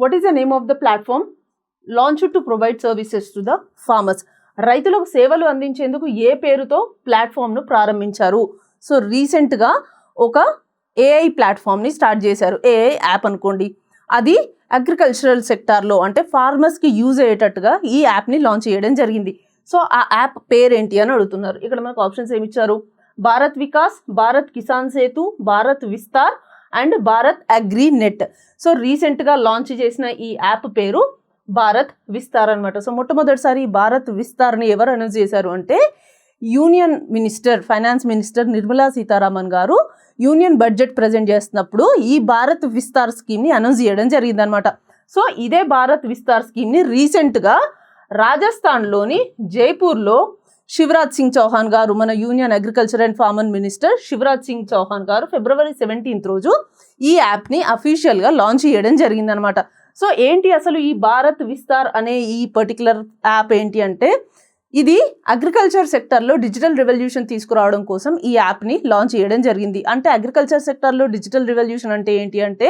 What is the name of the platform launch to provide services to the farmers? రైతులకు సేవలు అందించేందుకు ఏ పేరుతో ప్లాట్ఫామ్ను ప్రారంభించారు? సో రీసెంట్గా ఒక ఏఐ ప్లాట్ఫామ్ని స్టార్ట్ చేశారు. ఏఐ యాప్ అనుకోండి. అది అగ్రికల్చరల్ సెక్టార్లో అంటే ఫార్మర్స్కి యూజ్ అయ్యేటట్టుగా ఈ యాప్ని లాంచ్ చేయడం జరిగింది. సో ఆ యాప్ పేరేంటి అని అడుగుతున్నారు. ఇక్కడ మనకు ఆప్షన్స్ ఏమి ఇచ్చారు? Bharat Vikas, Bharat Kisan Setu, Bharat Vistar and Bharat agri net. So రీసెంట్గా లాంచ్ చేసిన ఈ యాప్ పేరు భారత్ విస్తార్ అనమాట. సో మొట్టమొదటిసారి భారత్ విస్తార్ని ఎవరు అనౌన్స్ చేశారు అంటే union minister, finance minister Nirmala Sitharaman గారు యూనియన్ బడ్జెట్ ప్రజెంట్ చేస్తున్నప్పుడు ఈ భారత్ విస్తార్ స్కీమ్ని అనౌన్స్ చేయడం జరిగిందనమాట. సో ఇదే భారత్ విస్తార్ స్కీమ్ని రీసెంట్గా రాజస్థాన్లోని జైపూర్లో శివరాజ్ సింగ్ చౌహాన్ గారు, మన union agriculture and farmer minister Shivraj Singh Chauhan garu February 17 రోజు ఈ యాప్ని అఫీషియల్గా లాంచ్ చేయడం జరిగిందనమాట. సో ఏంటి అసలు ఈ భారత్ విస్తార్ అనే ఈ పర్టికులర్ యాప్ ఏంటి అంటే ఇది అగ్రికల్చర్ సెక్టర్లో డిజిటల్ రెవల్యూషన్ తీసుకురావడం కోసం ఈ యాప్ని లాంచ్ చేయడం జరిగింది. అంటే అగ్రికల్చర్ సెక్టర్లో డిజిటల్ రెవల్యూషన్ అంటే ఏంటి అంటే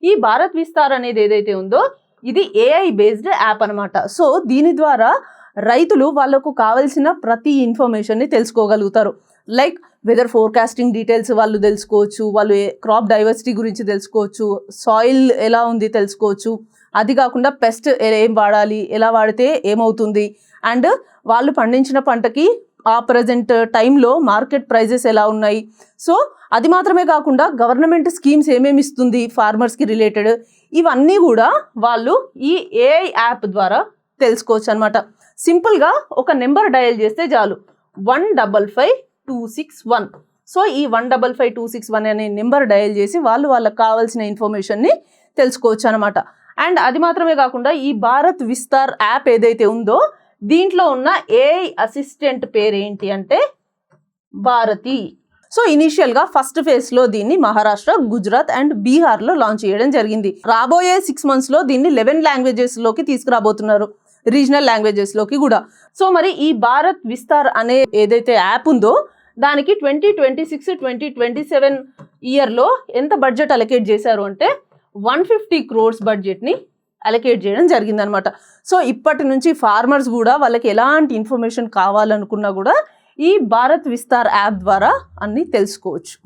ఈ భారత్ విస్తార్ అనేది ఏదైతే ఉందో ఇది ఏఐ బేస్డ్ యాప్ అనమాట. సో దీని ద్వారా రైతులు వాళ్ళకు కావాల్సిన ప్రతి ఇన్ఫర్మేషన్ని తెలుసుకోగలుగుతారు. లైక్ వెదర్ ఫోర్కాస్టింగ్ డీటెయిల్స్ వాళ్ళు తెలుసుకోవచ్చు, వాళ్ళు క్రాప్ డైవర్సిటీ గురించి తెలుసుకోవచ్చు, సాయిల్ ఎలా ఉంది తెలుసుకోవచ్చు, అది కాకుండా పెస్ట్ ఏం వాడాలి, ఎలా వాడితే ఏమవుతుంది, అండ్ వాళ్ళు పండించిన పంటకి ఆ ప్రజెంట్ టైంలో మార్కెట్ ప్రైజెస్ ఎలా ఉన్నాయి. సో అది మాత్రమే కాకుండా గవర్నమెంట్ స్కీమ్స్ ఏమేమి ఇస్తుంది ఫార్మర్స్కి రిలేటెడ్, ఇవన్నీ కూడా వాళ్ళు ఈ ఏఐ యాప్ ద్వారా తెలుసుకోవచ్చు అనమాట. సింపుల్గా ఒక నెంబర్ డయల్ చేస్తే చాలు 155261. సో ఈ 155261 అనే నెంబర్ డయల్ చేసి వాళ్ళకి కావాల్సిన ఇన్ఫర్మేషన్ని తెలుసుకోవచ్చు అనమాట. అండ్ అది మాత్రమే కాకుండా ఈ భారత్ విస్తార్ యాప్ ఏదైతే ఉందో దీంట్లో ఉన్న ఏఐ అసిస్టెంట్ పేరు ఏంటి అంటే భారతి. సో ఇనీషియల్గా ఫస్ట్ ఫేజ్లో దీన్ని మహారాష్ట్ర, గుజరాత్ అండ్ బీహార్లో లాంచ్ చేయడం జరిగింది. రాబోయే 6 monthsలో దీన్ని 11 లాంగ్వేజెస్లోకి తీసుకురాబోతున్నారు, రీజనల్ లాంగ్వేజెస్లోకి కూడా. సో మరి ఈ భారత్ విస్తార్ అనే ఏదైతే యాప్ ఉందో దానికి 2026-2027 ఇయర్లో ఎంత బడ్జెట్ అలొకేట్ చేశారు అంటే 150 crores బడ్జెట్ని అలొకేట్ చేయడం జరిగిందనమాట. సో ఇప్పటి నుంచి ఫార్మర్స్ కూడా వాళ్ళకి ఎలాంటి ఇన్ఫర్మేషన్ కావాలనుకున్నా కూడా ఈ భారత్ విస్తార్ యాప్ ద్వారా అన్నీ తెలుసుకోవచ్చు.